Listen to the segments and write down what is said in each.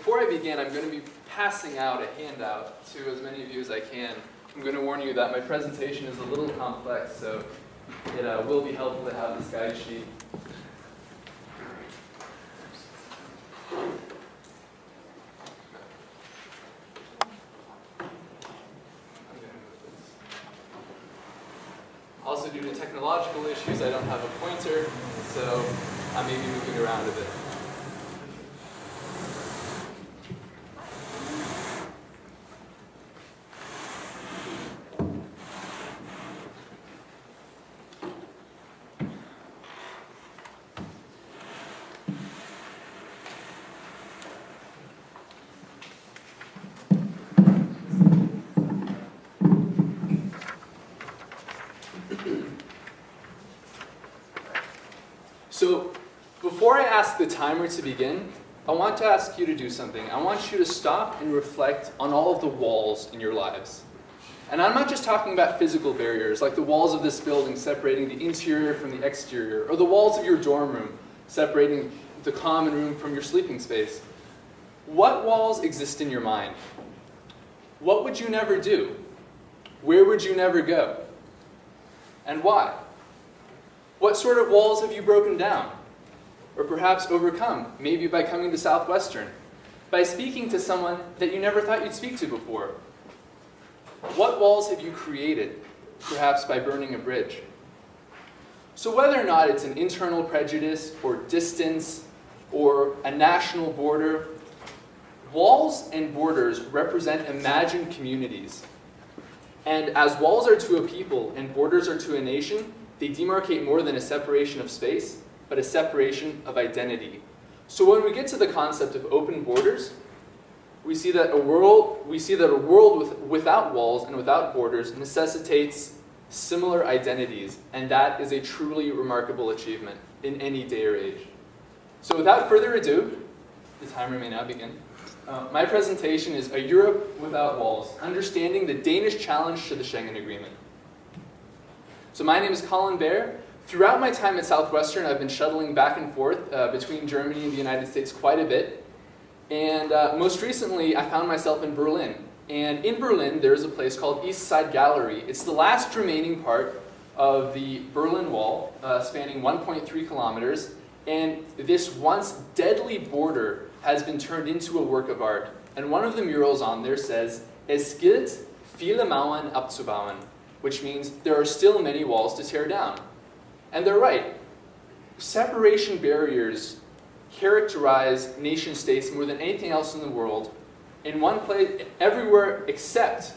before I begin, I'm going to be passing out a handout to as many of you as I can. I'm going to warn you that my presentation is a little complex, so it will be helpful to have this guide sheet. Also, due to technological issues, I don't have a pointer, so I may be moving around a bit. So, before I ask the timer to begin, I want to ask you to do something. I want you to stop and reflect on all of the walls in your lives. And I'm not just talking about physical barriers, like the walls of this building separating the interior from the exterior, or the walls of your dorm room separating the common room from your sleeping space. What walls exist in your mind? What would you never do? Where would you never go? And why? What sort of walls have you broken down? Or perhaps overcome, maybe by coming to Southwestern, by speaking to someone that you never thought you'd speak to before? What walls have you created, perhaps by burning a bridge? So whether or not it's an internal prejudice, or distance, or a national border, walls and borders represent imagined communities. And as walls are to a people and borders are to a nation, they demarcate more than a separation of space, but a separation of identity. So when we get to the concept of open borders, we see that a world without walls and without borders necessitates similar identities, and that is a truly remarkable achievement in any day or age. So without further ado, the timer may now begin. My presentation is A Europe Without Walls, Understanding the Danish Challenge to the Schengen Agreement. So my name is Colin Baer. Throughout my time at Southwestern, I've been shuttling back and forth between Germany and the United States quite a bit. And most recently, I found myself in Berlin. And in Berlin, there's a place called East Side Gallery. It's the last remaining part of the Berlin Wall, spanning 1.3 kilometers. And this once deadly border has been turned into a work of art. And one of the murals on there says, "Es gilt, viele Mauern abzubauen," which means there are still many walls to tear down. And they're right. Separation barriers characterize nation states more than anything else in the world, in one place, everywhere except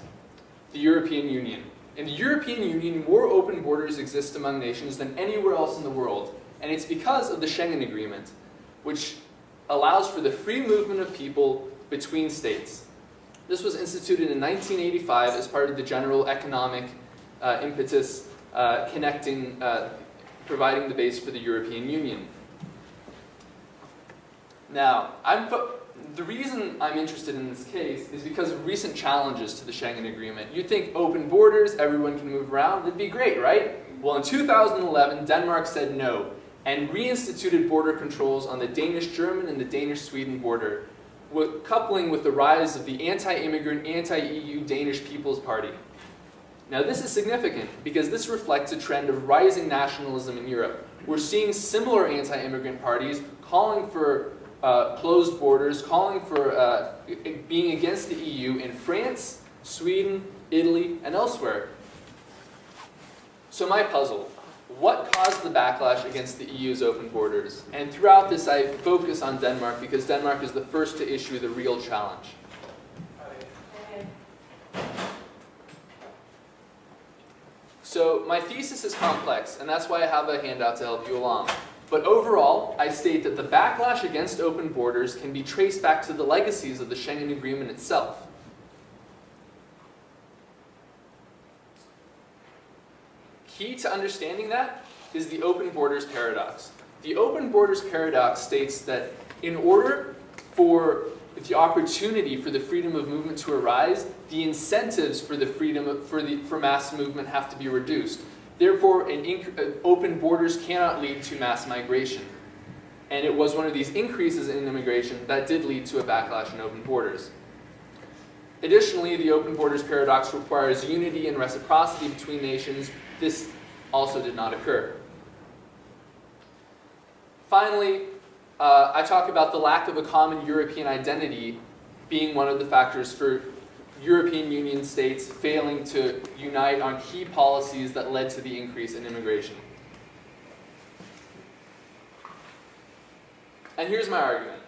the European Union. In the European Union, more open borders exist among nations than anywhere else in the world. And it's because of the Schengen Agreement, which allows for the free movement of people between states. This was instituted in 1985 as part of the general economic impetus providing the base for the European Union. Now, the reason I'm interested in this case is because of recent challenges to the Schengen Agreement. You'd think open borders, everyone can move around, that'd be great, right? Well, in 2011, Denmark said no and reinstituted border controls on the Danish-German and the Danish-Sweden border, coupling with the rise of the anti-immigrant, anti-EU Danish People's Party. Now this is significant because this reflects a trend of rising nationalism in Europe. We're seeing similar anti-immigrant parties calling for closed borders, calling for being against the EU in France, Sweden, Italy, and elsewhere. So my puzzle, what caused the backlash against the EU's open borders? And throughout this I focus on Denmark because Denmark is the first to issue the real challenge. So my thesis is complex, and that's why I have a handout to help you along. But overall, I state that the backlash against open borders can be traced back to the legacies of the Schengen Agreement itself. Key to understanding that is the open borders paradox. The open borders paradox states that in order for the opportunity for the freedom of movement to arise, the incentives for the freedom for mass movement have to be reduced. Therefore, open borders cannot lead to mass migration. And it was one of these increases in immigration that did lead to a backlash in open borders. Additionally, the open borders paradox requires unity and reciprocity between nations. This also did not occur. Finally, I talk about the lack of a common European identity being one of the factors for European Union states failing to unite on key policies that led to the increase in immigration. And here's my argument.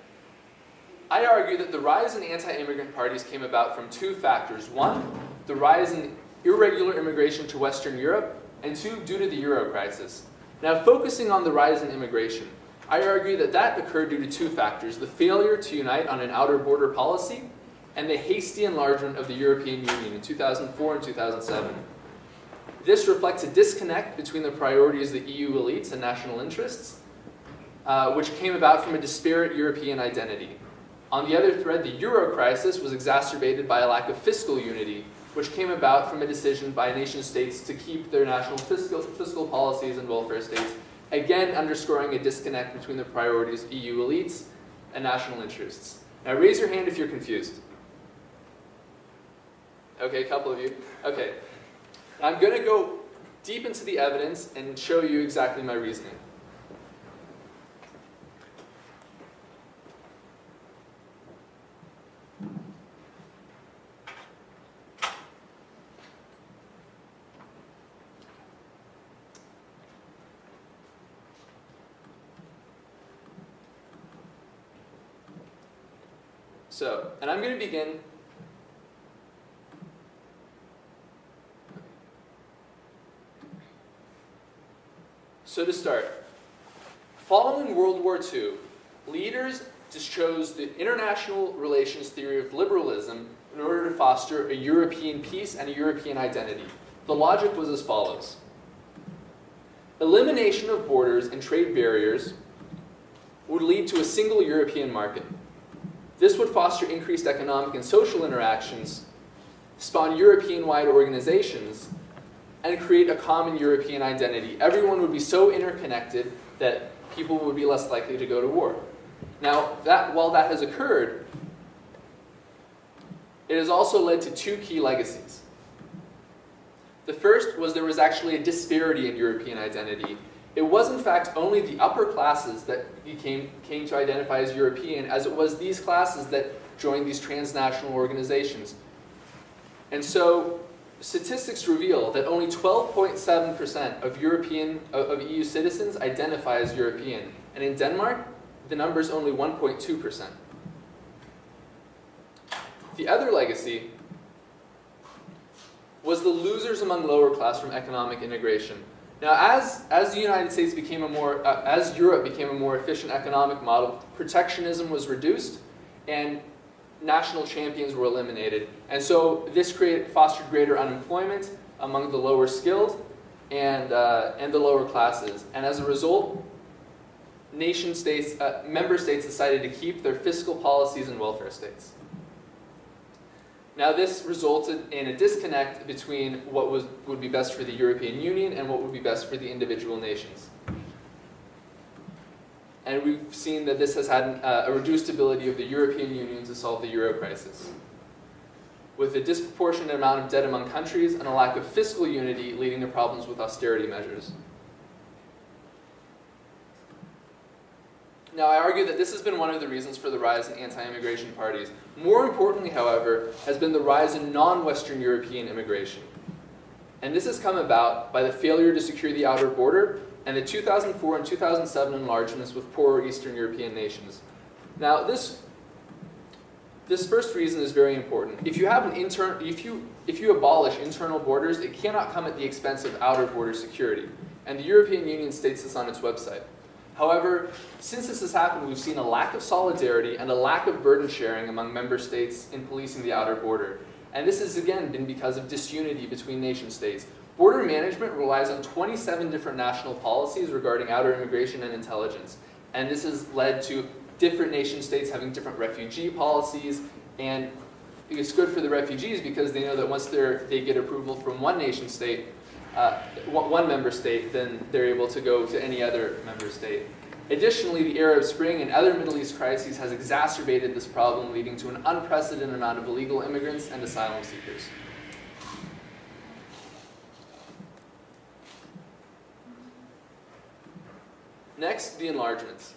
I argue that the rise in anti-immigrant parties came about from two factors. One, the rise in irregular immigration to Western Europe, and two, due to the Euro crisis. Now, focusing on the rise in immigration, I argue that that occurred due to two factors: the failure to unite on an outer border policy and the hasty enlargement of the European Union in 2004 and 2007. This reflects a disconnect between the priorities of the EU elites and national interests, which came about from a disparate European identity. On the other thread, the Euro crisis was exacerbated by a lack of fiscal unity, which came about from a decision by nation states to keep their national fiscal policies and welfare states, again underscoring a disconnect between the priorities of EU elites and national interests. Now raise your hand if you're confused. Okay, a couple of you. Okay. I'm going to go deep into the evidence and show you exactly my reasoning. So, and I'm going to begin. So to start, following World War II, leaders just chose the international relations theory of liberalism in order to foster a European peace and a European identity. The logic was as follows. Elimination of borders and trade barriers would lead to a single European market. This would foster increased economic and social interactions, spawn European-wide organizations, and create a common European identity. Everyone would be so interconnected that people would be less likely to go to war. Now, while that has occurred, it has also led to two key legacies. The first was there was actually a disparity in European identity. It was in fact only the upper classes that came to identify as European, as it was these classes that joined these transnational organizations. And so statistics reveal that only 12.7% of EU citizens identify as European, and in Denmark, the number is only 1.2%. The other legacy was the losers among lower class from economic integration. Now, as the United States became as Europe became a more efficient economic model, protectionism was reduced, and national champions were eliminated. And so this fostered greater unemployment among the lower skilled and the lower classes. And as a result, member states decided to keep their fiscal policies and welfare states. Now this resulted in a disconnect between what would be best for the European Union and what would be best for the individual nations. And we've seen that this has had a reduced ability of the European Union to solve the Euro crisis, with a disproportionate amount of debt among countries and a lack of fiscal unity leading to problems with austerity measures. Now, I argue that this has been one of the reasons for the rise in anti-immigration parties. More importantly, however, has been the rise in non-Western European immigration. And this has come about by the failure to secure the outer border and the 2004 and 2007 enlargements with poorer Eastern European nations. Now, this first reason is very important. If you abolish internal borders, it cannot come at the expense of outer border security. And the European Union states this on its website. However, since this has happened, we've seen a lack of solidarity and a lack of burden sharing among member states in policing the outer border. And this has again been because of disunity between nation states. Border management relies on 27 different national policies regarding outer immigration and intelligence. And this has led to different nation states having different refugee policies. And it's good for the refugees because they know that once they get approval from one nation state, one member state, then they're able to go to any other member state. Additionally, the Arab Spring and other Middle East crises has exacerbated this problem, leading to an unprecedented amount of illegal immigrants and asylum seekers. Next, the enlargements.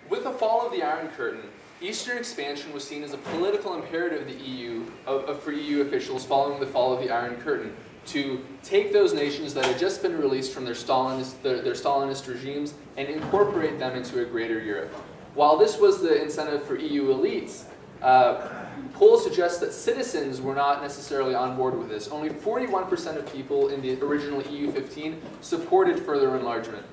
With the fall of the Iron Curtain, Eastern expansion was seen as a political imperative of the EU, for EU officials following the fall of the Iron Curtain, to take those nations that had just been released from their Stalinist regimes and incorporate them into a greater Europe. While this was the incentive for EU elites, polls suggest that citizens were not necessarily on board with this. Only 41% of people in the original EU 15 supported further enlargement.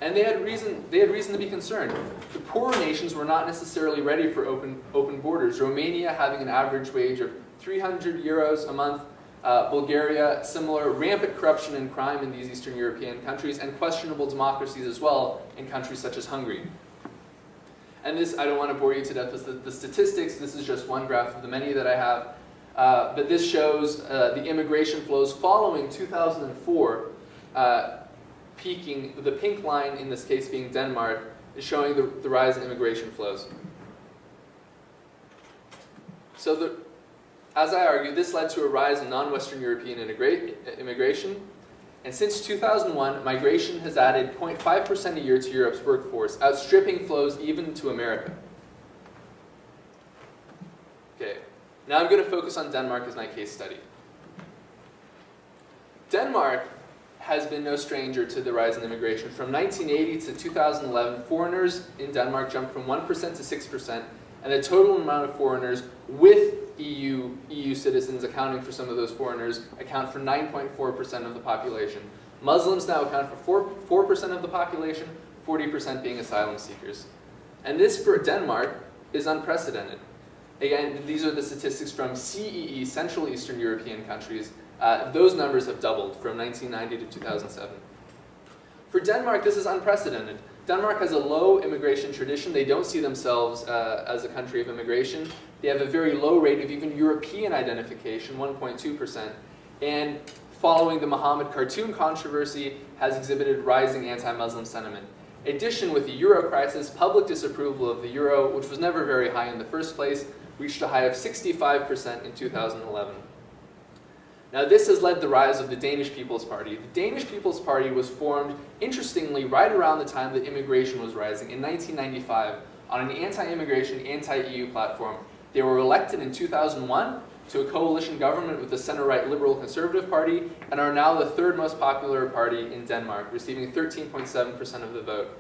And they had reason to be concerned. The poorer nations were not necessarily ready for open borders. Romania having an average wage of 300 euros a month, Bulgaria, similar, rampant corruption and crime in these Eastern European countries, and questionable democracies as well in countries such as Hungary. And this, I don't want to bore you to death with the statistics. This is just one graph of the many that I have. But this shows the immigration flows following 2004, peaking. The pink line, in this case being Denmark, is showing the rise in immigration flows. So as I argue, this led to a rise in non-Western European immigration. And since 2001, migration has added 0.5% a year to Europe's workforce, outstripping flows even to America. Okay, now I'm going to focus on Denmark as my case study. Denmark has been no stranger to the rise in immigration. From 1980 to 2011, foreigners in Denmark jumped from 1% to 6%, and the total amount of foreigners with EU citizens accounting for some of those foreigners account for 9.4% of the population. Muslims now account for 4% of the population, 40% being asylum seekers. And this, for Denmark, is unprecedented. Again, these are the statistics from CEE, Central Eastern European countries. Those numbers have doubled from 1990 to 2007. For Denmark, this is unprecedented. Denmark has a low immigration tradition. They don't see themselves as a country of immigration. They have a very low rate of even European identification, 1.2%. And following the Mohammed cartoon controversy, has exhibited rising anti-Muslim sentiment. In addition, with the euro crisis, public disapproval of the euro, which was never very high in the first place, reached a high of 65% in 2011. Now, this has led the rise of the Danish People's Party. The Danish People's Party was formed, interestingly, right around the time that immigration was rising, in 1995, on an anti-immigration, anti-EU platform. They were elected in 2001 to a coalition government with the center-right Liberal Conservative Party, and are now the third most popular party in Denmark, receiving 13.7% of the vote.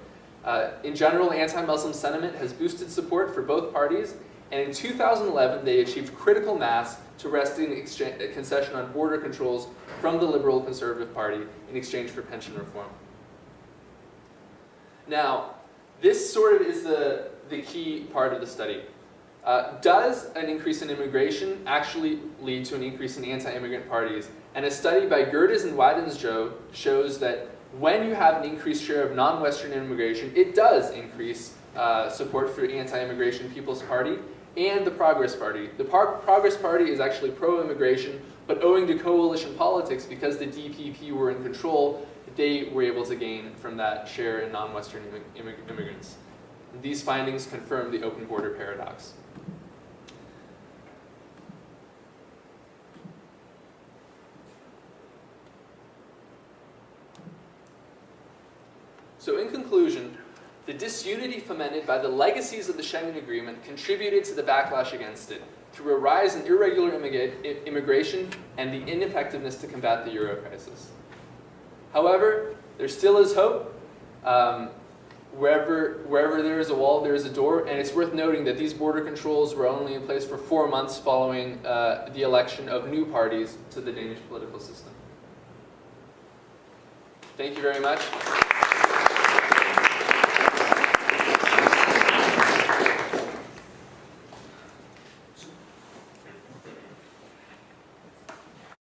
In general, anti-Muslim sentiment has boosted support for both parties, and in 2011, they achieved critical mass to wresting a concession on border controls from the Liberal Conservative Party in exchange for pension reform. Now, this sort of is the key part of the study. Does an increase in immigration actually lead to an increase in anti-immigrant parties? And a study by Gerdes and Weidensjoe shows that when you have an increased share of non-Western immigration, it does increase support for anti-immigration People's Party and the Progress Party. The Progress Party is actually pro-immigration, but owing to coalition politics, because the DPP were in control, they were able to gain from that share in non-Western immigrants. These findings confirm the open border paradox. So in conclusion, the disunity fomented by the legacies of the Schengen Agreement contributed to the backlash against it through a rise in irregular immigration and the ineffectiveness to combat the euro crisis. However, there still is hope. Wherever there is a wall, there is a door, and it's worth noting that these border controls were only in place for 4 months following the election of new parties to the Danish political system. Thank you very much.